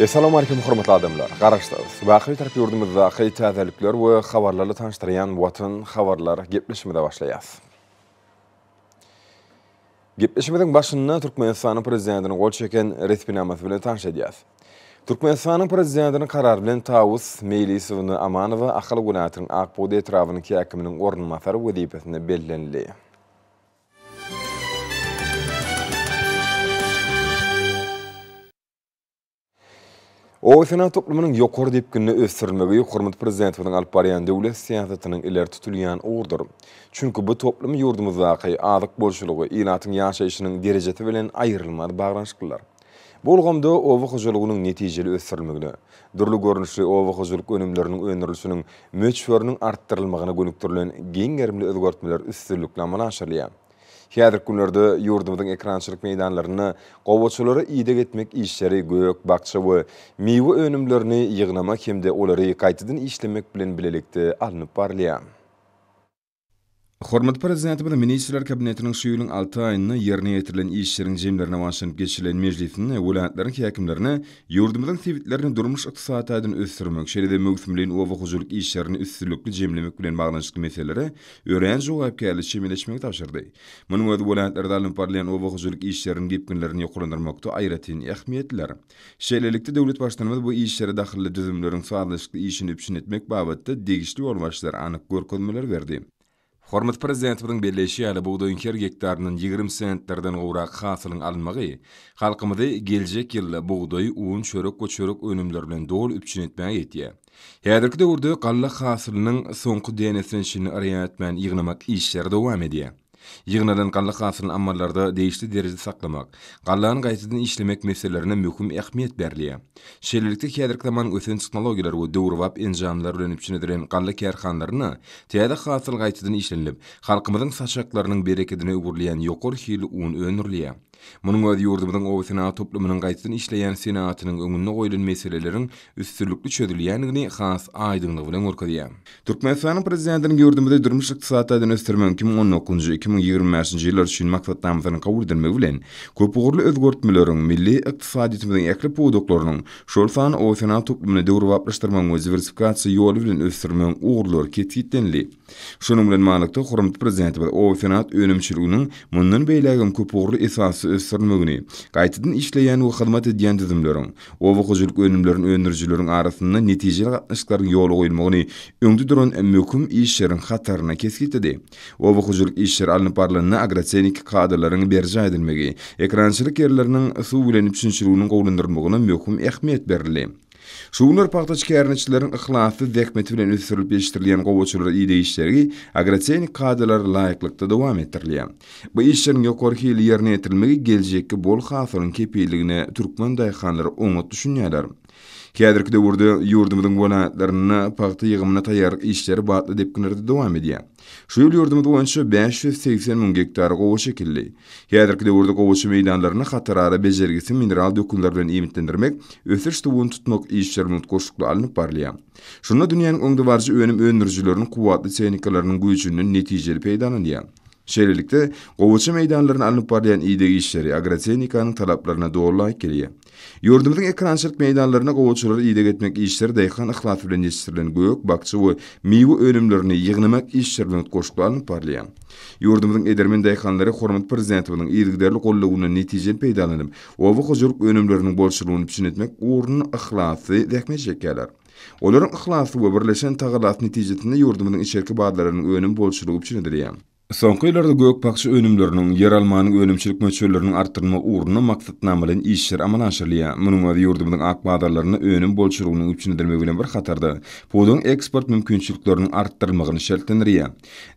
Assalamu alaikum hormatly adamlar. Garaşdayız. Wagty tarap ýurdumyzda täzelikler we habarlarly tanışdyrýan Watan habarlar gepleşmede başlaýas. Gepleşmediň başynda Türkmenistanyň prezidentini gol çeken resmiýetnamasy bilen tanışýas. Türkmenistanyň prezidentiniň karary bilen Tawus Meylisowyny Amanowa Akyl Günatynyň Akbody etrawynyň häkiminiň ornunmasary wezipesine bellenildi. O Senat toplumynyň ýokary depkinini ösdirilmegi hormat prezidentiniň alyp barýan döwlet siýasatynyň ileri tutulýan uğurdur. Çünki bu toplum ýurdumyzdaky azyk bolşulygy, ilatyň ýaşaýyşynyň derejesi bilen aýrylmaz baglanşyklar. Bu ulgamda owa hojalygynyň netijeli ösdirilmegini, durly görnüşli owa hojalyk önümleriniň öňürilişiniň möçberiniň artdyrylmagyna gönükdirilen giň gerimli özgertmeler üstünlükle aşyrylýar. Häzirki günlerde ýurdumyzyň ekrançylyk meýdanlaryny gowaçylary ýydyk etmek işleri gök, bakça we meýwe önümlerini ýygnamak hemde olary gaýtadan işlemek bilen bilelikde alınıp barylýar. Hormat prezidenti bilen ministrler kabinetiniň şu ýylyň 6 aýyna ýerine ýetirilen işleriň jemlerine başlanıp geçirilen meclisinde welaýatlaryň häkimlerine ýurdumyzyň sewitlerini durmuş ykdysadydan ösdürmek, şeýle möhkümliğin owa hojalyk işlerini üstünlükli jemlemek bilen baglanşykly meselelere ören jogapkärlik şeýleşmegi tapşyrdy. Munyň özü welaýatlarda alınıp barýan owa hojalyk işleriniň gepkinlerini ýoklandyrmakda aýratyn ähmiýetler. Şeýlelikde döwlet başlanmaly bu işlere dahilli düzümleriň sağlaşykly işini üpşin etmek babatda degişli ýolbaşlar anyk görkezmeler berdi. Hormat prezidentimiň belleşi ýaly buğdaýyň her hektarynyň 20 sentlerden gowrak hasylyň alınmagy, halkymyzy geljek ýyl buğdaý, un, çörek we çörek önümleri bilen dol üpçün etmäge ýetýär. Häzirki döwürde galla hasylynyň soňky denesini şini arýan etmän ýygnamak işleri dowam edýär. Ýygnadan galla hasylyny ammallarda değişli derejede saklamak, gallany gaýtadan işlemek meselelerine möhüm ähmiýet berilýär. Şeýlelikde häzirki zamanyň ösen teknologiýalar we döwrwap enjamlar bilen üpçün edilen galla kärhanlaryna täze hasyl gaýtadan işlenilip, halkymyzyň saçaklarynyň bereketini öwürleýän ýokary hili un öňürilýär. Munyň özü ýurdumyzyň owa senat toplumynyň gaýtadan işleýän senatynyň öňüne goýulan meseleleriň üstünlükli çözülýänligini has aýdynlyk bilen görkezýär. Türkmenistanyň prezidentiniň ýurdumyzda durmuş ykdysadyny ösdürmek 2019-2020 ýyllar üçin maksatlarymyzyny kabul edilmegi bilen köp ugurly özgertmeleriň milli ykdysadyýetimiziň ekli puwdoklarynyň şol sany owa senat toplumyny döwrwaplaşdyrmak we diversifikasiýa ýoly bilen ösdürmek ugurlary ketgitdenli. Şonuň bilen manykda hormat prezidenti we owa senat önümçiliginiň mundan beýlegen köp ugurly esasy ösdürmegini, gaýtadan işleýän we hyzmat edýän düzümleriň, owa hojalyk önümleriň öňürjileriň arasynda netijeli gatnaşyklaryň ýoly goýulmagyny öňde duran möhüm işleriň hataryna keskitdi. Owa hojalyk işleri alınıp barlygyny agrotechnik kadrlaryň berje edilmegi, ekrançylyk ýerleriniň suw bilen üpçünçiliginiň gowlandyrylmagyna möhüm ähmiýet berildi. Şuňlar paýtaç kärniçleriň ihlasy zähmeti bilen ösdirilip ýeşdirilýän gowaçylar ýydy işleri agrotechnik kadrlar laýyklykda dowam etdirilýär. Bu işleriň ýokary hili ýerine ýetirilmegi geljekki bol hasylyň kepiyligine türkmen daýhanlary oňat düşünýärler. Häzirki döwürde ýurdumyzyň welaýatlaryna paýta ýygymyna taýýar işleri batly depkinlerde dowam edýär. Şu ýyl ýurdumyzda boýunça 580 000 hektar gowa çekildi. Häzirki döwürde gowaçy meýdanlaryny hatarara bejergisi mineral dökümler bilen imitlendirmek, ösüş tubuny tutmak işlerini goşukly alınıp barylýar. Şunda dünýäniň öňde barjy önüm öňürjiläriniň kuwatly tehnikalarynyň güýçünden netijeli peýdalanýar. Şeýlelikde gowaçy meýdanlaryny alınıp barýan ýydy işleri agrotechnikanyň talaplaryna dogry kelýär. Ýurdumyzyň ekrançylyk meýdanlaryna gowaçylary ýydyk etmek işleri daýhan ihlasy bilen ýetişdirilen gök, bakça we meýwe önümlerini ýygnamak işleri bilen goşukly alınıp barylýar. Ýurdumyzyň edermen daýhanlary hormat prezidentiniň ýygyderli gollawyna netijeli peýdalanyp, owa hojalyk önümleriniň bolşulugyny üpçün etmek uğruna ihlasy zähmet çekýärler. Olaryň ihlasy we birleşen tagalat netijesinde ýurdumyzyň içerki bazlarynyň önüm bolşulugy üpçün edilýär. Soňky ýyllarda gök pakçy önümleriniň ýer almanyň önümçilik möçberlerini artdyrma uğruna maksatnama bilen işler amal aşyrylýar. Munyň özü ýurdumyzyň ak bazarlaryny önüm bolşulugynyň üpçün edilmegi bilen bir hatarda puwdyň eksport mümkinçiliklerini artdyrmagyny şertlendirýär.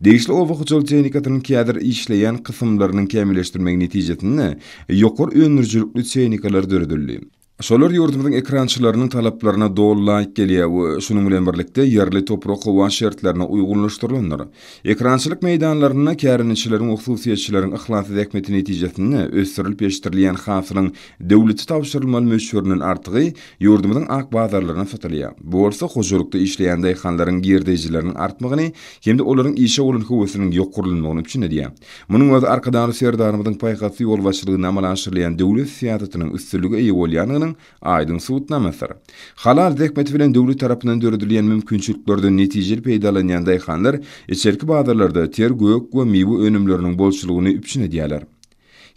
Degişli owa hojalyk tehnikatynyň kädir işleýän kysymlarynyň kämilleşdirmegi netijesinde ýokary öňürjilikli tehnikalar döredildi. Şolar ýurdumyzyň ekrançylarynyň talaplaryna dogry gelýär we şunyň bilen birlikde ýerli toprak howa şertlerine uýgunlaşdyrylanlar. Ekrançylyk meýdanlaryna kärniçileriň we hususiýetçileriň ihlasy zähmeti netijesinde ösdirilip ýeşdirilýän hasylyň döwleti tapşyrylmaly möçberiniň artygy ýurdumyzyň ak bazarlaryna satylýar. Bu bolsa hojalykda işleýän daýhanlaryň girdejleriniň artmagyny hemde olaryň işe bolan höwesiniň ýokurulmagyny üçin edýär. Munyň özü arkadaşly serdarymyzyň paýgasy ýolbaşçylygyna amal aşyrylýan döwlet siýasatynyň üstünlügi eýe bolýanyny Respublikasynyň aýdyn subutnamasyr. Halal zähmeti bilen döwlet tarapyndan döredilýän mümkinçiliklerden netijeli peýdalanýan daýhanlar içerki bazarlarda ter gök we miwe önümleriniň bolçulugyny üpçün edýärler.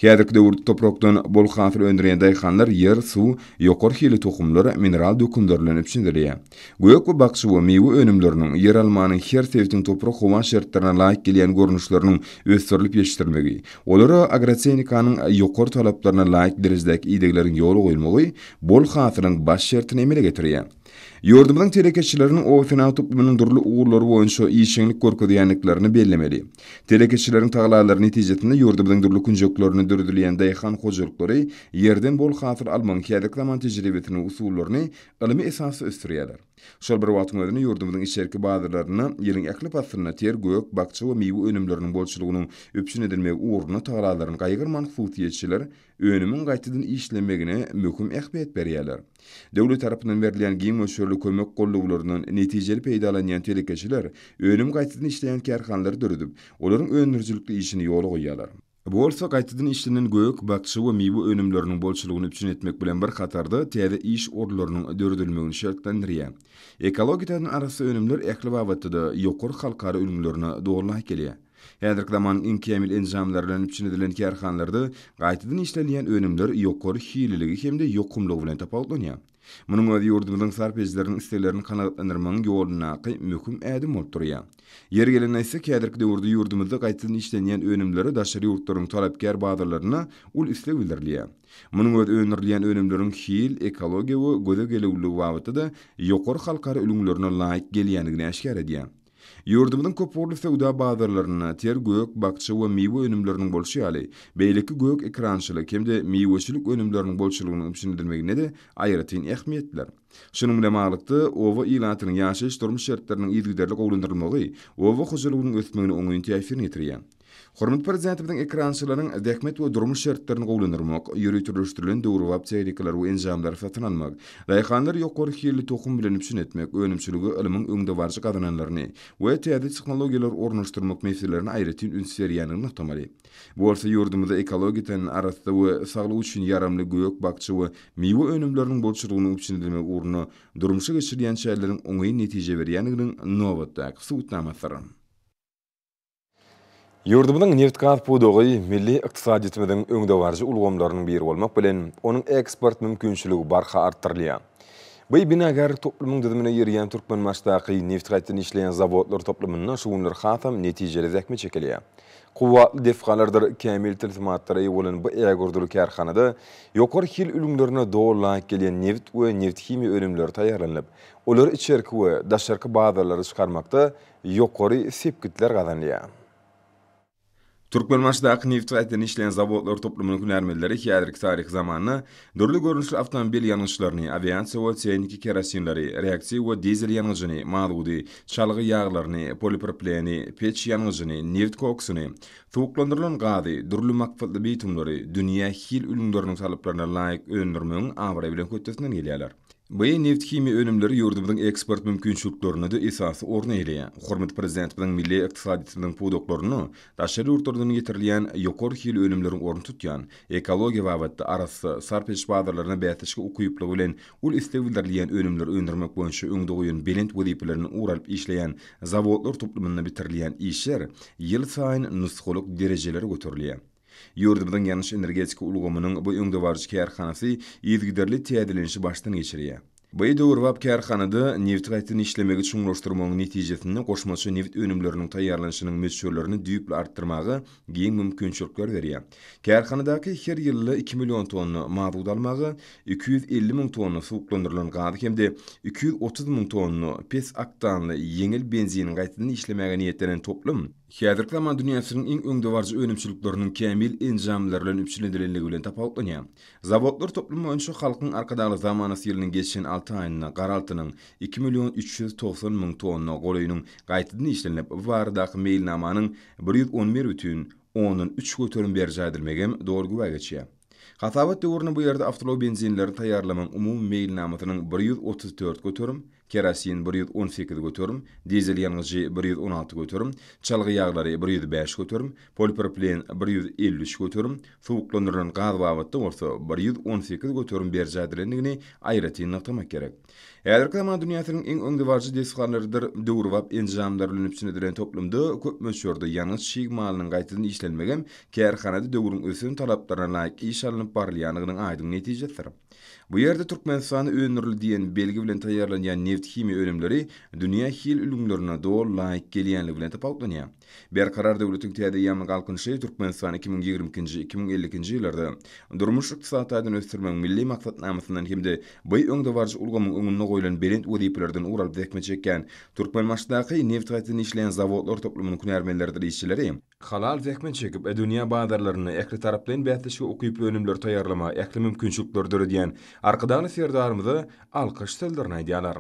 Häzirki döwürde toprakdan bol hasıl öndüren daýhanlar yer, suw, ýokary hili tohumlar, mineral dökümler bilen üpçündirýär. Gök we bakçy we miwe önümleriniň yer almanyň her sebäpden toprak howa şertlerine laýyk gelýän görnüşleriniň ösdirilip ýeşitirilmegi, olara agrotehnikanyň ýokary talaplaryna laýyk derejedäki idegleriň ýoly goýulmagy bol hasylyň baş şertini emele getirýär. Ýurdumyň telekeçileriniň o final toplumynyň durly uğurlary boýunça işçilik görkezýänliklerini bellemeli. Telekeçileriň taglaalary netijesinde ýurdumyň durly künjeklerini döredilýän daýhan hojalykları ýerden bol hasyl almaň kädek zaman tejribetini usullaryny ilmi esasy ösdürýärler. Şol bir wagtyň özünde ýurdumyň içerki bazarlaryna ýylyň ähli pasyna ter gök, bakçy we miwe önümleriniň bolçulugynyň öpçün edilmegi uğruna taglalaryny gaýgyrman hususiyetçiler önümün gaýtadan işlemegine möhüm ähmiýet berýärler. Döwlet tarapyndan berilýän giň möşürli kömek golluglarynyň netijeli peýdalanýan telekeçiler önüm gaýtadan işleýän karhanlary döredip, olaryň önürjülükli işini ýoly goýýarlar. Bu bolsa gaýtadan işlenen gök, bakçy we miwe önümleriniň bolçulugyny üpçün etmek bilen bir hatarda täze iş orlarynyň döredilmegini şertlendirýär. Ekologiýanyň arasy önümler ähli wagtda ýokary halkara önümlerine dogruly kelýär. Häzirki zamanyň iňkämil enjamlary bilen üpçün edilen karhanlarda gaýtadan işlenýän önümler ýokary hililigi hemde ýokumlygy bilen tapawutlanýar. Munyň özi ýurdumyň sarpejleriniň isteklerini kanagatlandyrmagyň ýolunaky möhüm ädim bolup durýar. Yer gelene ise häzirki döwürde ýurdumyzda gaýtadan işlenýän önümleri daşary ýurtlaryň talapkär bazarlaryna ul isleg bildirilýär. Munyň özi öňürilýän önümleriň hil, ekologiýa we göze gelewligi wagtynda ýokary halkara ölümlerine laýyk gelýändigini aşkar edýär. Ýurdumyň köp orly sowda bazarlaryna ter gök, bakçy we miwe önümleriniň bolşy ýaly, beýleki gök ekrançylyk hemde miweçilik önümleriniň bolçulugyny üpçün edilmegine de aýratyn ähmiýetler. Şunun bilen maglykda owa ilatynyň ýaşaýyş durmuş şertleriniň ýygyderlik oglandyrylmagy, owa hojalygynyň ösmegine oňuň täsirini ýetirýär. Hormat prezidentimiň ekrançylaryň dähmet we durmuş şertlerini gowlandyrmak, ýürütülüşdirilen döwür wap çeýdikler we enjamlar satyn almak, daýhanlar ýokary hili tohum bilen üpçün etmek, önümçüligi ilmiň öňde barjy gadananlaryny we täze tehnologiýalar ornaşdyrmak meselelerini aýratyn ünsürýäniňi noktamary. Bu bolsa ýurdumyzda ekologiýanyň arasynda we saglyk üçin ýaramly gök, bakçy we miwe önümleriniň bolçulugyny üpçün edilmek uğruna durmuşa geçirilýän şäherleriň oňy netije berýändiginiň nowatdaky subutnamasyr. Ýurdumyň neft gaz pudogy milli ykdysadyýetimiziň öňde barjy ulgamlarynyň biri bolmak bilen onuň eksport mümkinçiligi barha artdyrylýar. Bu binagar toplumyň düzümine ýerýän Türkmenmaçdaky neft gaýtadan işleýän zawodlar toplumyna şuňlar hasam netijeli zähmet çekilýär. Kuwatly defgalardyr kämil tilsimatlary bolan bu ägurdyly karhanada ýokary hil ülümlerine dogruly gelýän neft we neft himi önümleri taýýarlanyp, olar içerki we daşarky bazarlary çykarmakda ýokary sepkitler gazanýar. Türkmenmaçdaky neft gaýtadan işleýän zawodlar toplumynyň hünärmenleri häzirki taryh zamanynda dörli görnüşli awtomobil ýanyşlaryny, aviasiýa we texniki kerosinlary, reaksiýa we dizel ýanyjyny, maludy, çalgy ýağlaryny, polipropleni, peç ýanyjyny, neft koksuny, sowuklandyrylan gazy, dörli makfatly bitumlary, dünýä hil ülümleriniň talaplaryna laýyk öndürmegiň awra bilen kötesinden gelýärler. Bu neft himi önümleri ýurdumyň eksport mümkinçiliklerini de esasy orna elýär. Hormat prezidentimiň milli ykdysadyýetimiň pudoklaryny daşary ýurtlardan getirilýän ýokary hil önümleriň orny tutýan, ekologiýa wagtda arasy sarpeç bazarlaryna bätişke ukuyuplygy bilen ul isleg bildirilýän önümleri öndürmek boýunça öňde goýan belent wezipelerini uralyp işleýän zawodlar toplumyna bitirilýän işler ýyl saýyn nusxalyk derejelere göterilýär. Ýurdumyň ýanyş energetik ulgamynyň bu öňde barjy karhanasy ýygyderli täzelenişi başdan geçirýär. Bu döwür wap karhanada neft gaýtadan işlemegi çuňlaşdyrmagyň netijesinde goşmaçy neft önümleriniň taýýarlanyşynyň meşgullerini düýpli artdyrmagy giň mümkinçilikler berýär. Karhanadaky her ýylly 2 million tonna mazut almagy, 250 000 tonna sowuklandyrylan gazy hemde 230 000 tonna pes oktanly ýeňil benzinin gaýtadan işlemegi niýetlenen toplum häzirki zaman dünýäsiniň iň öňde barjy önümçilikleriniň kämil enjamlary bilen üpçün edilenligi bilen tapawutlanýar. Zawodlar toplumy öňçe halkyň arkadaky zamanasy ýylynyň geçen 6 aýyna garaltynyň 2 390 000 tonna goleýynyň gaýtadan işlenip bardaky meýilnamanyň 111,3 götürüm berji edilmegem dogry geçýär. Hasabat döwrüne bu ýerde avtomobil benzinleri taýýarlaman umumy meýilnamasynyň 134 götürüm Kerasin 118 götürüm, dizel yanıcı 116 götürüm, çalgı yağları 105 götürüm, polipropilen 153 götürüm, soğuklandıran gaz babatda olsa 118 götürüm berjadilendigini aýratyn noktamak gerek. Äderki zaman dünýäsiniň iň öňdewarjy desgarlarydyr döwrüp enjamlaryny üpsünedilen toplumda köp möçürde ýalňyz şig malynyň gaýtadan işlenmegen kärhanada döwrüň ösün talaplaryna laýyk iş alınıp barylýanynyň aýdyň netijesidir. Bu ýerde Türkmenistany öňürli diýen belgi bilen taýýarlanýan neft himi önümleri dünýä hil ülümlerine dol laýyk gelýänligi bilen tapawlanýar. Berkarar döwletiň täze ýamly galkynşy Türkmenistan 2020-2050 ýyllarda durmuş ykdysadyny ösdürmek milli maksatnamysyndan hemde bu öňdewarjy ulgamyň öňüne goýulan berent weziplerden uralyp dekme çekken Türkmenmaşdaky neft gaýtadan işleýän zawodlar toplumynyň künärmenleri işçileri halal dekme çekip dünýä bazarlaryny ekli tarapdan bätleşik okyp önümler taýýarlama ekli mümkinçilikler diýen arkadan serdarymyzy alkyş sellerine aýdýarlar.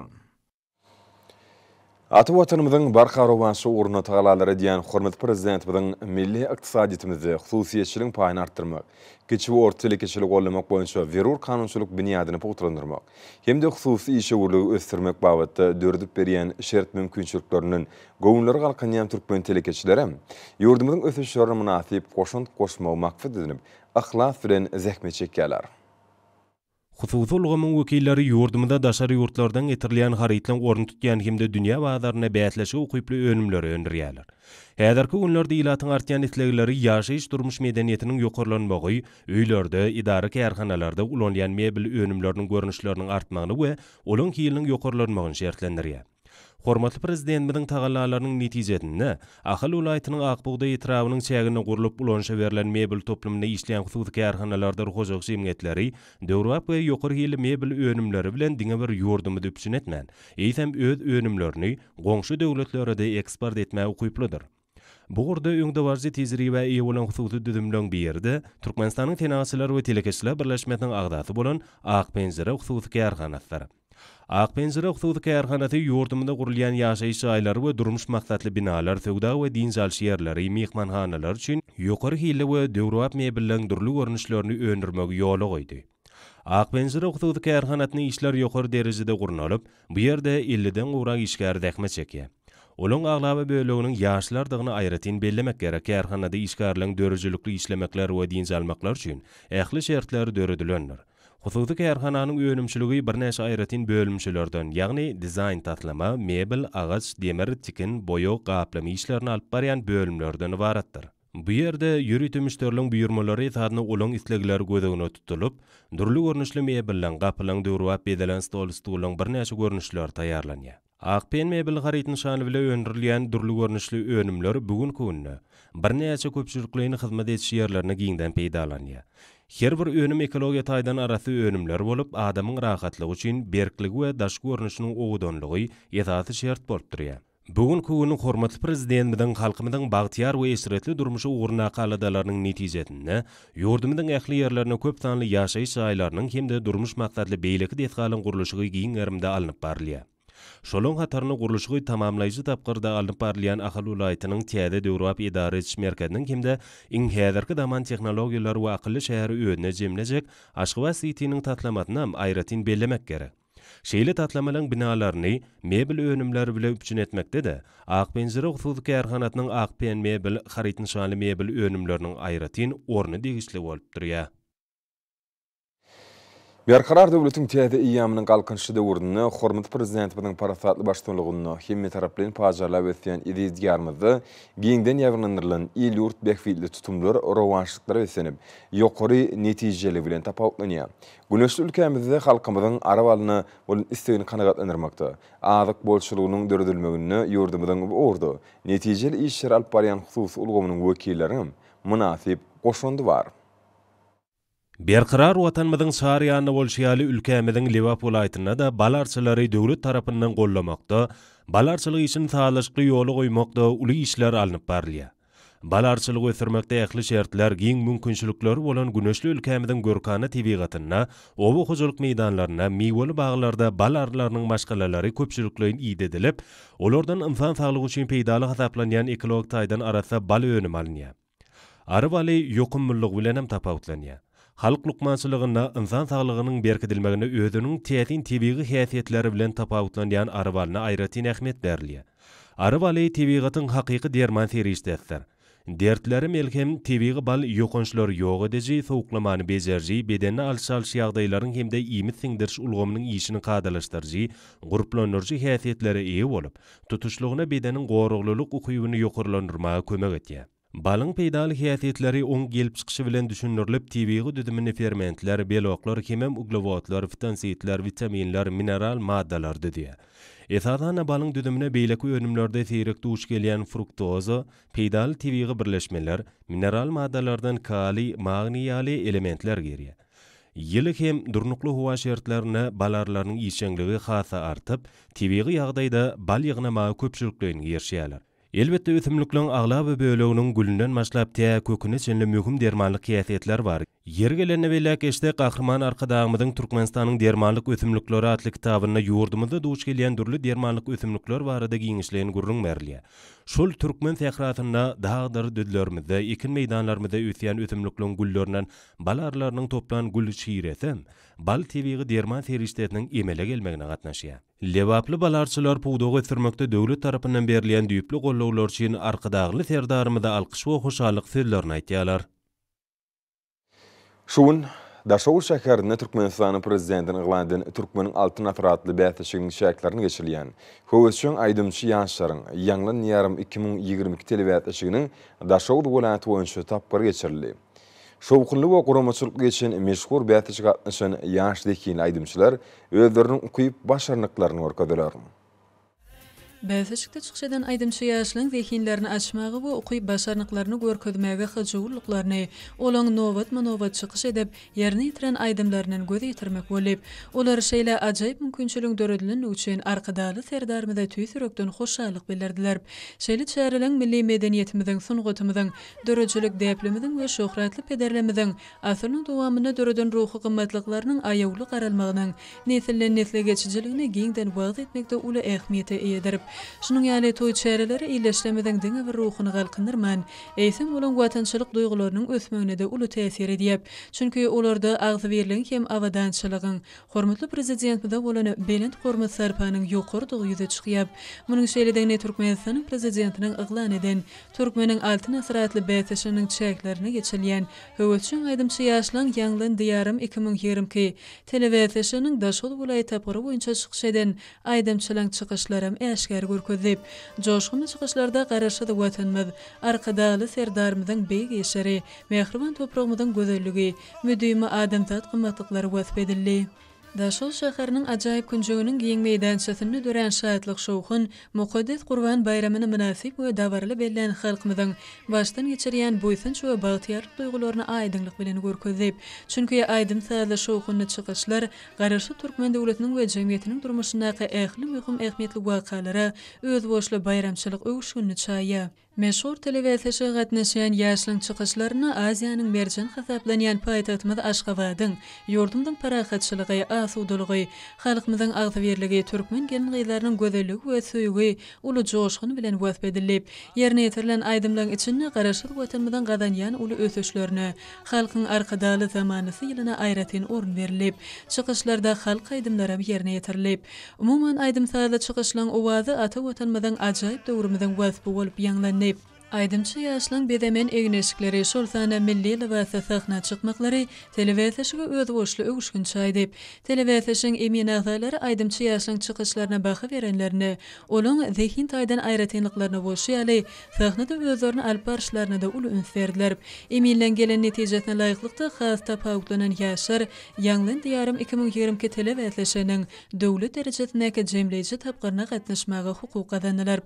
Aty watanymyzyň barka rowansy uğruna tagalary diýen hormat prezidentimiň milli ykdysadyýetimizi hususiýetçiligiň paýyny artdyrmak, kiçik we orta telekeçilik gollamak boýunça zerur kanunçylyk bunyadyny puýtlandyrmak, hemde hususy iş öwürlügi ösdürmek babatda dördüp berýän şert mümkinçilikleriniň gowunlary galkanýan türkmen telekeçileri ýurdumyzyň ösüşlerine münasip goşunt goşmagy maksat edinip ahlas bilen zähmet çekýärler. Hususy ulgamyň wekilleri ýurdumyda daşary ýurtlardan getirilýän harytlaň orny tutýan hemde dünýä bazaryna bätleşik okyply önümleri öndürýärler. Häzirki günlerde ilatyň artýan islegleri ýaşaýyş durmuş medeniýetiniň ýokarlanmagy, öýlerde, idara kärhanalarda ulanýan mebel önümleriniň görnüşleriniň artmagyny we olaň hiylyň ýokarlanmagyny şertlendirýär. Hormatly prezidentimiň tagallalarynyň netijesinde Ahal ulaýatynyň Akbuğda etrawynyň çägine gurulyp ulanşa berilen mebel toplumyna işleýän hususy kärhanalarda ruhojak jemgyýetleri döwrap we ýokary hili mebel önümleri bilen diňe bir ýurdumy düpsün etmän, eýsem öz önümlerini goňşy döwletlere de eksport etmäge ukyplydyr. Bu gurda öňdewarjy teziri we eýe bolan hususy düzümleň bir ýerde Türkmenistanyň Tenasçylar we Telekeçiler Birleşmeginiň agdaty bolan Akpenzire hususy kärhanasy. Akpenzire hususy kärhanasy ýurdumynda gurulýan ýaşaýyş aýlary we durmuş maksatly binalar, söwda we dinjal şeýerleri, mehmanhanalar üçin ýokary hili we döwrap mebelleň durly görnüşlerini öndürmegi ýoly goýdy. Akpenzire hususy kärhanasyny işler ýokary derejede gurunalyp, bu ýerde 50-den gowrak işgär dähme çekýär. Olaň aglaby böleginiň ýaşlardygyny aýratyn bellemek gerek. Kärhanada işgärleň dörejlikli işlemekler we dinjalmaklar üçin ähli şertler döredilenler. Hususy kärhananyň önümçiligi bir näçe aýratyn bölümçilerden, ýagny dizayn tatlama, mebel, agaç, demir, tikin, boýok, gaplama işlerini alyp barýan bölümlerden ibaratdyr. Bu ýerde ýürütmüşleriniň buyurmalary tadyny olaň islegleri gözegine tutulup, durly görnüşli mebelleň, gapylaň döwrap bedelen stol stuluň bir näçe görnüşler taýýarlanýar. Akpen mebel harytyn şany bilen öndürilýän durly görnüşli önümler bugün günne bir näçe köpçüliklerini hyzmat etýän ýerlerine giňden peýdalanýar. Her bir önüm ekologiýa taýdan arasy önümler bolup, adamyň rahatlygy üçin berkligi we daş görnüşiniň owdanlygy ýetatly şert bolup durýar. Bugün günüň hormatly prezidentimiň halkymyň bagtyar we esretli durmuşy uğruna kaladalarının netijesinde ýurdumyň ähli ýerlerine köp sanly ýaşaýyş aýlarynyň hemde durmuş maksatly beýleki detgalyň gurulşygy giň erimde alınıp barylýar. Şolong hatarny gurulşygy tamamlaýjy tapgyrda alınıp barylýan Ahal ulaýatynyň täze döwrap idara etiş merkeziniň hemde iň häzirki daman tehnologiýalar we akylly şäheri öňüne jemlejek Aşgabat City'niň tatlamatyny aýratyn bellemek gerek. Şeýle tatlamalaryň binalaryny mebel önümleri bilen üpçün etmekde de Akpenzire hususy kärhanasynyň Akpen mebel harytyn şany mebel önümleriniň aýratyn orny degişli bolup durýar. Berkarar döwletiň täze ýamynyň galkynşy döwründe hormat prezidentimiň parasatly başçylygyna hemme taraplaryň pajarlap etýän iddiýarmyzy giňden ýagnylandyrylan il ýurt bekfilli tutumlar rowanşlyklary ösenip ýokary netijeli bilen tapawlanýar. Güneşli ülkemizde halkymyzyň arawalyny bolan istegini kanagatlandyrmakda azyk bolşulugynyň döredilmegini ýurdumyzyň ordu netijeli işler alyp barýan hususy ulgamynyň wekilleri münasip goşundy bar. Berkarar watanymyzyň şahar ýanyna bolşýaly ülkemiziň Liwap welaýatyna da balarçylary döwlet tarapyndan gollamakda, balarçylyk üçin sağlaşykly ýoly goýmakda uly işler alınıp barylýar. Balarçylyk ösürmekde ähli şertler giň mümkinçilikleri bolan güneşli ülkemiziň görkany tebigatyna, oba hojalyk meýdanlaryna, meýweli baglarda balarlarynyň maşgalalary köpçüliklerin ýedilip, olardan insan saglygy üçin peýdaly hasaplanýan ekologik taýdan arasy bal önüm alınýar. Arawaly ýokumluluk bilen hem tapawutlanýar. halk lukmançylygyna, insan saglygynyň berkidilmegine özüniň täsin tebigy häsiýetleri bilen tapawutlanýan arwalyna aýratyn ähmiýet berilýär. Arwaly tebigatyň hakyky derman serişdäkdir. Dertleri melkem tebigy bal ýokunçlar ýok edeji, sowuklamany bejerji, bedenini alçalş ýagdaýlaryň hemde iýmit siňdiriş ulgamynyň işini gadalaşdyrjy, guruplanyrjy häsiýetlere eýe bolup, tutuşlugyna bedeniň goruglylyk ukybyny ýokurlandyrmaga kömek etýär. Balyň peýdaly häsiýetleri oň gelip çykyşy bilen düşünürilip, tebigy düdümini fermentler, beloklar, hemem uglewodlar, fitonsitler, vitaminler, mineral maddalar diýär. Esasan balyň düdümine beýleki önümlerde seýrek duş gelýän fruktoza, peýdaly tebigy birleşmeler, mineral maddalardan kali, magniýaly elementler gerýär. Ýyly hem durnukly howa şertlerine balarlarynyň işeňligi hasa artyp, tebigy ýagdaýda bal ýygnamagy köpçüliklerini ýerşýärler. Elbetde ösümlüklerin aglabı bölüğünün gülünden başlap teya köküne çenli mühüm dermanlyk häsiýetler bar. Yer gelene welek eşde Gahrman arkadağımyzyň Türkmenistanyň dermanlyk ösümlükleri atly kitabyna ýurdumyzda duş gelýän dürli dermanlyk ösümlükler barada giňişlerini gurrun berýär. Şol türkmen sähratyna dağdır düdlerimizde, ekin meýdanlarymyzda ösýän ösümlükleriň güllerinden balarlarynyň toplan gül şiýresi, bal tebigy derman serişdetiniň emele gelmegine gatnaşýar. Lewaply balarçylar puwdagy ösürmekde döwlet tarapyndan berilýän düýpli gollawlar üçin arkadagly serdarymyzda alkyş we hoşallyk sözlerini aýtýarlar. Şuun, Daşow şäherinde Türkmenistanyň prezidentini yglandan Türkmeniň altyn atyratly bätişiginiň şäklerini geçirilýän. Höwesçiň aýdymçy ýaşlaryň ýanglan ýarym 2022 telebätişiginiň Daşow welaýaty boýunça tapgyr geçirildi. Şowkunly we guramaçylyk geçen meşhur bätişig atnaşan ýaş dekin aýdymçylar özleriniň ukyp başarnyklaryny görkezdiler. Bätişikde çykyş eden aýdymçy ýaşlaryň zehinlerini açmagy we ukyp başarnyklaryny görkezmäge hyjullyklaryny, olaň nowat çykyş edip, ýerine ýetiren aýdymlarynyň göz ýetirmek bolup, olar şeýle ajaýyp mümkinçiligini döredilmegi üçin arkadaly serdarymyzda tüýsürekden hoşallyk bildirdiler. Şeýle çärilen milli medeniýetimiziň, sungatymyzyň, dörejilik däplimiziň we şöhratly pederlemimiziň asylyň dowamyna döreden ruhy gymmatlyklarynyň aýawly garalmagynyň nesilden nesile geçijiligini giňden wagt etmekde uly ähmiýete eýedir. Şunun ýaly toý çäreleri iýleşlemeden diňe we ruhyny galkynyrman, eýsem bolan watançylyk duýgularynyň ösmegine de uly täsir edýär. Çünki olarda agzybirligiň hem awadançylygyň, hormatly prezidentimize bolan belent hormat sarpanyň ýokurdygy ýüze çykýar. Munyň şeýledäňne Türkmenistanyň prezidentiniň yglan eden Türkmeniň altyn asyratly bätişiginiň çäklerini geçirilýän höwetçiň aýdymçy ýaşlaryň ýanglan diýarym 2022 telewizionanyň Daşow welaýaty tapgyry boýunça çykyş eden aýdymçylaryň çykyşlarym görkezip, joşguny çykyşlarda garaşy da watanymyz, arkadaly serdarymyzyň beýik eşeri, mehriban topragymyzyň gözelligi, müdümi adamzat gymmatlyklary wasp edildi. Daşow şäheriniň ajaýyp günjeginiň giň meýdançasyny dören şaýatlyk şowhun Mukaddes Gurban bayramyna münasip we dawarly bellen halkymyzyň başdan geçirýän boýsunç we bagtyar duýgularyny aýdymlyk bilen görkezip, çünki aýdym saýly şowhuny çykyşlar garaşy türkmen döwletiniň we jemgyýetiniň durmuşyndaky ähli möhüm ähmiýetli wakalary öz boşly bayramçylyk öwüşgünni çaýýar. Meşhur telewizyon gatnaşan ýaşlaryň çykyşlaryny Aziýanyň merjen hasaplanýan paýtagtymyz Aşgabatyň ýurdumyň parahatçylygy, asudalygy, halkymyzyň agzybirligi, türkmen gelin-gyzlarynyň gözelligi we söýgi uly joşguny bilen wasp edilip, ýerine ýetirilen aýdymlaryň içinde garaşy watanymyzyň gadanýan uly ösüşlerini, halkyň arkadaly zamanysy ýylyna aýratyn orun berilip, çykyşlarda halk aýdymlary ýerine ýetirilip, umuman aýdym saýly çykyşlaryň owazy ata watanymyzyň ajaýyp döwrümyziň wasp bolup ýanglanýar. Aýdymçy ýaşlaryň bedemen egneşikleri, şol sana milli libasy sahna çykmaklary telewizionga öz boşly öwüşgün çaýdyp, telewizyon emin agzalary aýdymçy ýaşlaryň çykyşlaryna baha berenlerini, olaň zehin taýdan aýratynlyklaryny boşýaly, sahnada özlerini alyp barşlaryna da uly üns berdiler. Eminlen gelen netijesine laýyklykda has tapawutlanan ýaşlar ýanglan diýarym 2022 telewizionynyň döwlet derejesindäki jemleýici tapgyryna gatnaşmagy hukuk kazandylar.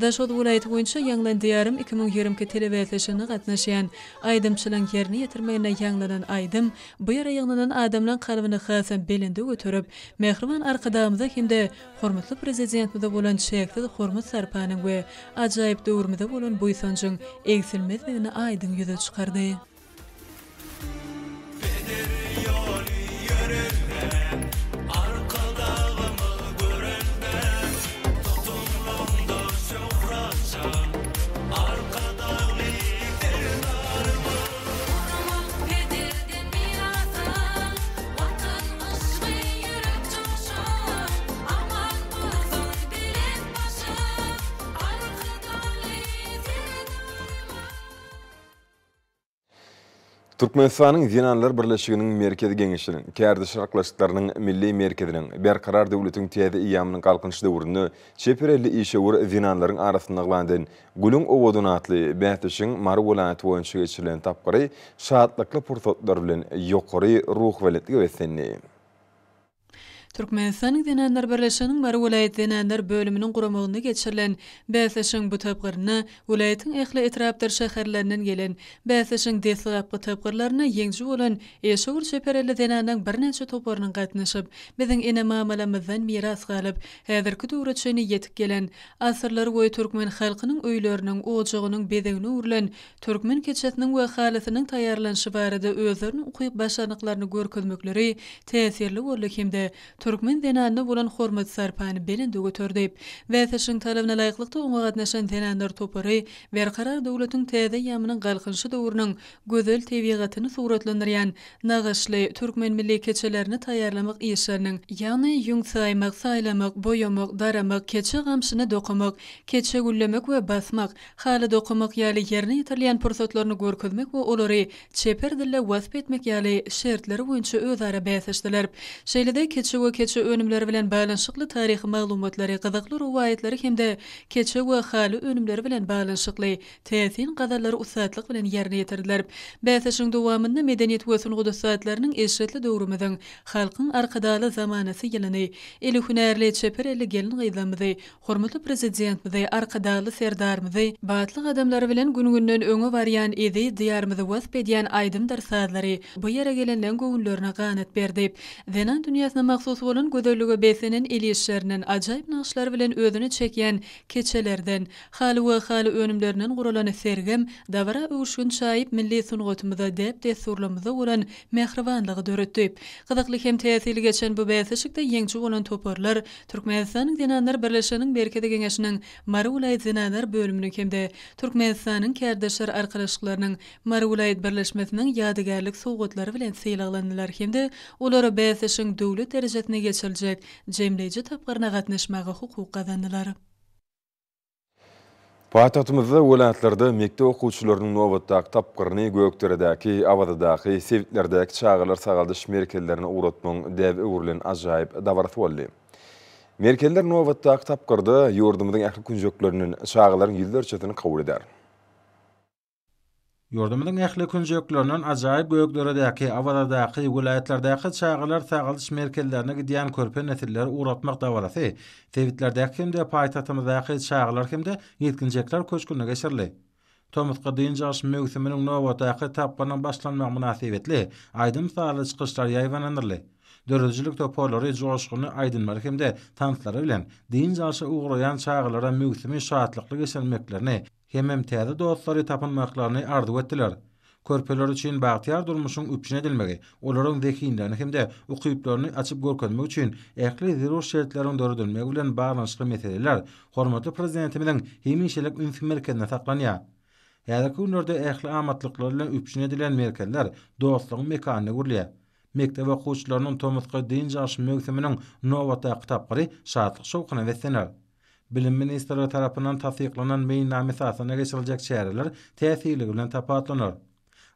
Daşow welaýaty boýunça ýanglan diýarym 2022 telewizionyna gatnaşýan aýdymçylaryň ýerine ýetirmegine ýanglanan aýdym, bu ýere ýanglanan adamlaryň kalbyny hasam belinde götürüp, mehriban arkadamyza hemde hormatly prezidentimize bolan çäksiz hormat sarpanyň we ajaýyp döwrümizde bolan boýsunçyň egsilmezligini aýdym ýüze çykardy. Türkmenistan'ın Zinanlar Birleşiginin merkezi geňeşiniň, Kärdi şarklaşyklarynyň milli merkeziniň berkarar döwletiň täze iýamynyň galkynçy döwründe çeperelli işewur zinanlaryň arasynda glandan Gülüň owodun atly bätişiň Mary welaýaty boýunça geçirilen tapgary şahatlykly pursatlar bilen ýokary ruh weletigi besenni. Türkmenistanyň Zinanlar Birleşiginiň Mary welaýat zinanlar bölüminiň guramagyna geçirilen bäsişiň bu tapgyryny welaýatyň ähli etrapdar şäherlerinden gelen bäsişiň desgapky tapgyrlaryna ýeňji bolan eşewur çeperelli zinanyň birnäçe toparynyň gatnaşyp biziň ene mamalamyzdan miras galyp häzirki döwretçe ýetip gelen asyrlar boýy türkmen halkynyň öýleriniň ojagynyň bedegine urlan türkmen keçetiniň we halatynyň taýýarlanşy barada özlerini ukyp başarnyklaryny görkezmekleri täsirli boldy hemde Türkmen denanına bolan hormat sarpany belinde götürdip, wäsişiň talabyna laýyklykda oňa gatnaşan denanlar topary berkarar döwletiň täze ýamynyň galkynçy döwrüniň gözel tebigatyny suratlandyrýan nagaşly türkmen milli keçelerini taýýarlamak işleriniň, ýagny ýuňsaýmak, saýlamak, boýamak, daramak, keçe gamşyny dokumak, keçe güllemek we basmak, haly dokumak ýaly ýerine ýetirilýän pursatlaryny görkezmek we olary çeper dille wasp etmek ýaly şertleri boýunça özara bäsişdiler. Şeýlede keçe önümleri bilen balanşykly taryhy maglumatlary, gyzykly ruwayatlary hemde keçe we haly önümleri bilen balanşykly täsin gadallary usatlyk bilen ýerine ýetirdiler. Bäsişiň dowamynda medeniýet we sunugy saatlarynyň eşretli döwrümiň halkyň arkadaly zamanasy ýylyny, eli hünärli çeperelli gelin gyzamyzy, hormatly prezidentimizi, arkadaly serdarymyzy, batlyk adamlary bilen gün-günden öňe barýan edi diýarymyzy wasp edýän aýdymdar saatları bu ýere gelenden göwünlerine ganat berdi. Zenan dünýäsine mahsus bolan gözellige besenen elişlerinden ajaýyp naqşlar bilen özüni çekýän keçelerden, haly we haly önümlerinden guralan sergem dabara öwüşgün çaýyp milli sungatymyza dep desurlamyza bolan mehribanlygy döretdi. Gyzykly hem täsirli geçen bu bäsişikde ýeňçi bolan toparlar Türkmenistanyň Zinanlar Birleşiginiň merkezi geňeşiniň Mary welaýat zinanlar bölüminiň hemde Türkmenistanyň kärdeşler arkalaşyklarynyň Mary welaýat birleşmesiniň ýadygarlyk sowgatlary bilen syýlaglandylar hemde olara bäsişiň döwlet derejesine geçiriljek jemleýici tapgyryna gatnaşmagy hukuk kazandylar. Paýtagtymyzda welaýatlarda mekdep okuwçylarynyň nowatdaky tapgyryny gökderedäki, awazadaky, sewitlerdäki çağalar sagaldyş merkellerine uğratmaň däbi öwrülen ajaýyp dawarat boldy. Merkeller nowatdaky tapgyrda ýurdumyzyň ähli künjekleriniň çağalaryň ýyllarçasyny kabul eder. Ýurdumyzyň ähli künjekleriniň ajaýyp gökderedäki, awazadaky, welaýatlardaky çağalar sagaldyş merkellerine gidýän körpe nesilleri uğratmak dawarasy, sewitlerdäki hemde paýtagtymyzdaky çağalar hemde ýetkinjekler köçküne geçirildi. Tomutka diýinjaş mewsiminiň nowatdaky tapgyrynyň başlanmagy münasibetli aýdym saly çykyşlar ýaýwanlandyry. Dörejilik toparlary joşguny aýdynlar hemde tanıtlary bilen diýinjaşy ugraýan çağalara mewsimi şahatlykly geçirmeklerini hemem täze dostlary tapynmaklaryny arzu etdiler. Körpeler üçin bagtyar durmuşyň üpjün edilmegi, olaryň zekinlerini hemde ukyplaryny açyp görkezmek üçin ähli zerur şertleriň döredilmegi bilen baglanşyk meseleler hormatly prezidentimiň hemişelik ünsü merkezine saklanýar. Häzirki günlerde ähli amatlyklar bilen üpjün edilen merkezler dostlugyň mekanyny gurulýar. Mektep okuwçylarynyň tomutka diýinjaş mewsiminiň nowatdaky tapgyry şadlyk şowkyna wetsener. Bilim ministri tarapyndan tasdiklanan beýname esasyna geçiriljek çäreler täsirli bilen tapatlanar.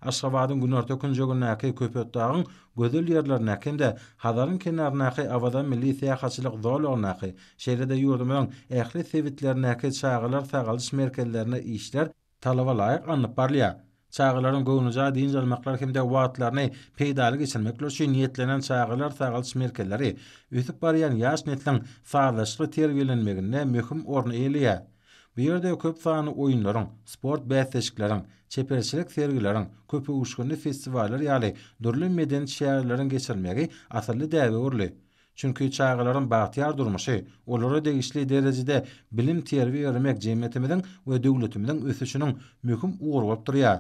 Aşgabatyň günorta künjegindäki köpetdagyň gözel ýerlerine hemde Hazaryň kenaryndaky awada milli syýahatçylyk zolagynaky, şeýlede ýurdumyň ähli sewitlerindäki çağalar sagaldyş merkezlerine işler talaba laýyk anyp barlýar. Çağalaryň gowunaja diýinjalmaklar hemde wagtlaryny peýdaly geçirmek üçin niýetlenen çağalar sagaldyş merkezleri ösüp barýan ýaş nesliň sağlaşykly terbiýelenmegine möhüm orny eýleýär. Bu ýerde köp sany oýunlaryň, sport bäsleşikleriň, çeperçilik sergileriň, köp uşgunly festiwaller ýaly dürli medeniýet şäherleriň geçirmegi asyrly däbi urly. Çünki çağalaryň bagtyar durmuşy, olara degişli derejede bilim terbiýe bermek jemgyýetimiziň we döwletimiziň ösüşiniň möhüm ugur bolup durýar.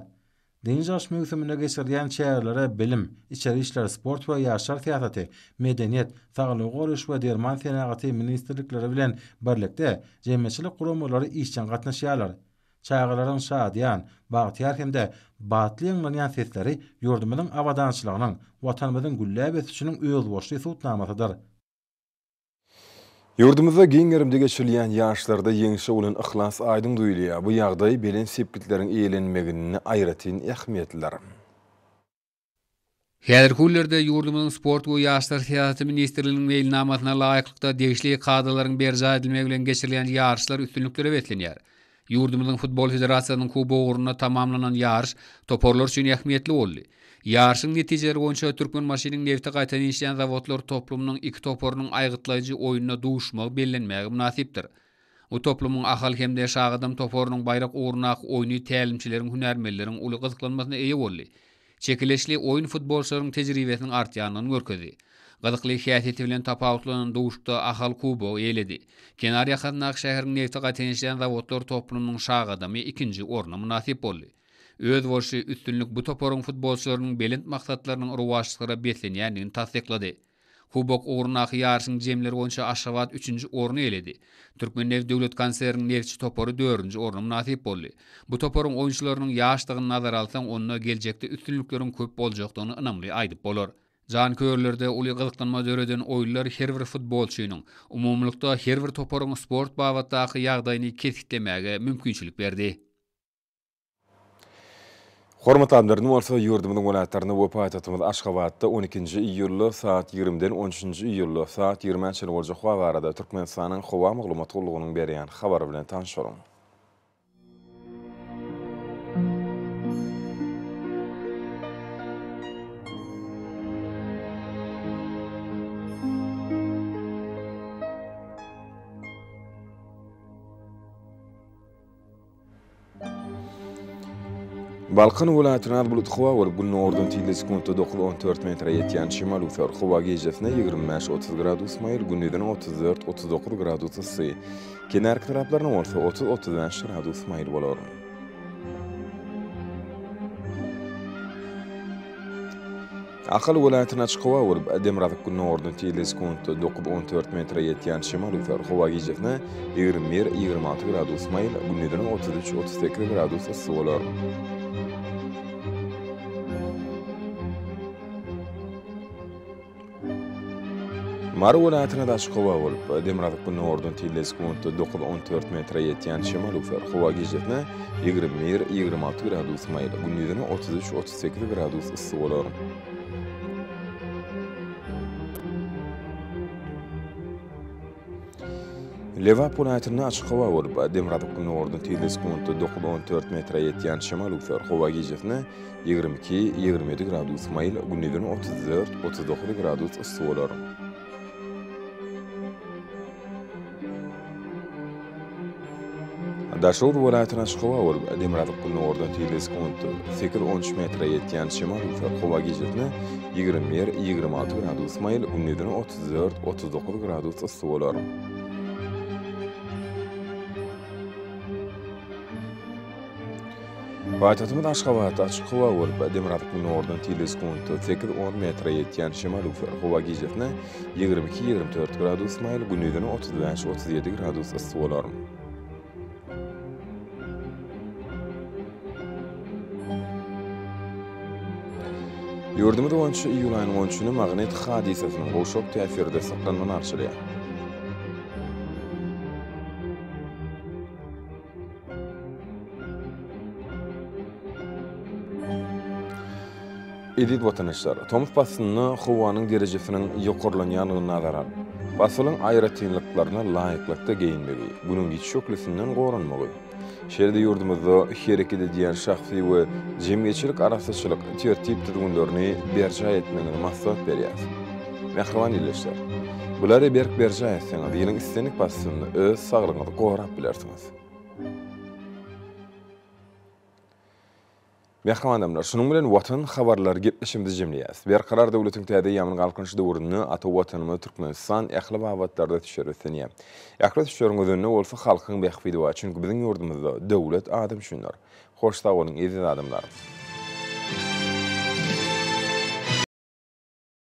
Diýinjaş mewsimine geçirilýän çäherlere bilim, içeri işler, sport we ýaşlar syýasaty, medeniýet, saglyk goruş we derman senagaty ministrlikleri bilen birlikde jemgyýetçilik guramalary işçen gatnaşýarlar. Çağalaryň şadýan, bagtyar hemde batly ýanglanýan sesleri ýurdumyzyň awadançylygynyň, watanymyzyň güllä besişiniň öz boşly sutnamasydyr. Ýurdumyzda giňerimde geçirilýän ýaşlarda ýeňişe bolan ihlas aýdyň duýulýar. Bu ýagdaý bilen sepkitleriň eýlenmegini aýratyn ähmiýetlidir. Häzirki günlerde yurdumyzyň sport we ýaşlar syýasaty ministrliginiň meýilnamasyna laýyklykda degişli kadrlaryň berja edilmegi bilen geçirilen ýarşlar üstünlükleri betlenýär. Yurdumyzyň futbol federasiýasynyň kubogy uğruna tamamlanan ýarş toporlar üçin ähmiýetli boldy. Ýarşyň netijeleri boýunça Türkmen maşynyň nefti gaýtan işleýän zawodlar toplumynyň iki toporunyň aýgytlaýjy oýunyna duşmagy bellenmegi münasipdir. Bu toplumyň ahal hemde şagadam toporunyň bayrak uğruna oýuny tälimçileriň hünärmelleriň uly gyzyklanmasyna eýe boldy. Çekileşli oyun futbolçylaryň tejribesiniň artýanyny görkedi. Gyzykly häsiýeti bilen tapawutlanan duşda ahal kubo eýledi. Kenar ýakyndaky şäheriniň nefti gaýtan zawodlar toplumynyň şagadamy ikinji orna münasip boldy. Öz bolşy üstünlük bu toporuň futbolçylarynyň belent maksatlarynyň ruwaçlygyna betlenýändigini tasdiklady. Kubok uğruna ýarşyň jemleri boýunça Aşgabat 3-nji orny eledi. Türkmennew döwlet konserniň nefçi toporu 4-nji orna münasip boldy. Bu toporuň oýunçylarynyň ýaşlygyny nazara alsaň onda geljekde üstünlikleriň köp boljakdygyny ynamly aýdyp bolar. Jan körlerde uly gyzyklanma döreden oýullar her bir futbolçynyň umumlykda her bir toporuň sport babatdaky ýagdaýyny kesiklemege mümkinçilik berdi. Hormat amlarını bolsa yurdumyň welaýatlaryna we paýtatymyz Aşgabatda 12-nji iýulda saat 20-den 13-nji iýulda saat 20-nji boljak hawa barada Türkmenistanyň hawa maglumatçylygynyň berýän habary bilen tanışalım. Balkan welaýatynyň bulut hawa we gün ordan teleskopda 9-14 metre ýetýän şimal ufer hawa gejesine 25-30 gradus mayl, gündüzden 34-39 gradus ısy. Kenarky taraplaryna bolsa 30-35 gradus mayl bolar. Akal welaýatyna çykywa we Demirazyk gün ordan teleskopda 9-14 metre ýetýän şimal ufer hawa gejesine 21-26 gradus mayl, gündüzden 33-38 gradus ısy bolar. Mary welaýatyna da çykywa bolup, Demirazyk gün ordan teleskopda 9-14 metre ýetýän şimal ufer hawa gejesine 21-26 gradus mayl, gündüzden 33-38 gradus ısy bolar. Lewap welaýatyna açyk hawa bolup, Demirazyk gün ordan teleskopda 9-14 metre ýetýän şimal ufer hawa gejesine 22-27 gradus mayl, gündüzden 34-39 gradus ısy bolar. Daşur welaýatyna çykywa bolup, Demirazyk gün ordan teleskopda 8-13 metre ýetýän şimal ufer hawa gejesine 21-26 gradus mayl, gündüzden 34-39 gradus ısy bolar. Paýtatymyz Aşgabatda çykywa bolup, Demirazyk gün ordan teleskopda 8-10 metre ýetýän şimal ufer hawa gejesine 22-24 gradus mayl, gündüzden 35-37 gradus ısy bolar. Yurdumyda 10-nji iýul aýynyň 13-nde magnet hadisasynyň goşok täsirinde saklanman arşylýar. Edit watandaşlar, Tomos basynyny howanyň derejesiniň ýokarlanýanyny nazara alyp, basylyň aýratynlyklaryna laýyklykda geyinmegi, bunyň ýetişoklisinden goranmagy. Şerde yurdumuzda hereket edilen şahsi ve cemiyetçilik arasıçılık tertip tüzgünlerini berja etmegini maksat berýär. Mehriban ýerleşler. Bulary berja etseňiz, ýylyň istenik basyny öz saglygyňyzy gorap bilersiňiz. Mehriban adamlar, şunun bilen watan habarlary gepleşimizi jemleýäs. Berkarar döwletiň täze ýamyny galkynçy döwründe ata watanymyz Türkmenistan ähli babatlarda düşürýär. Ähli düşürüň özünde bolsa halkyň behfidi we çünki biziň ýurdumyzda döwlet adam düşünýär. Hoş sag bolun, aziz adamlar.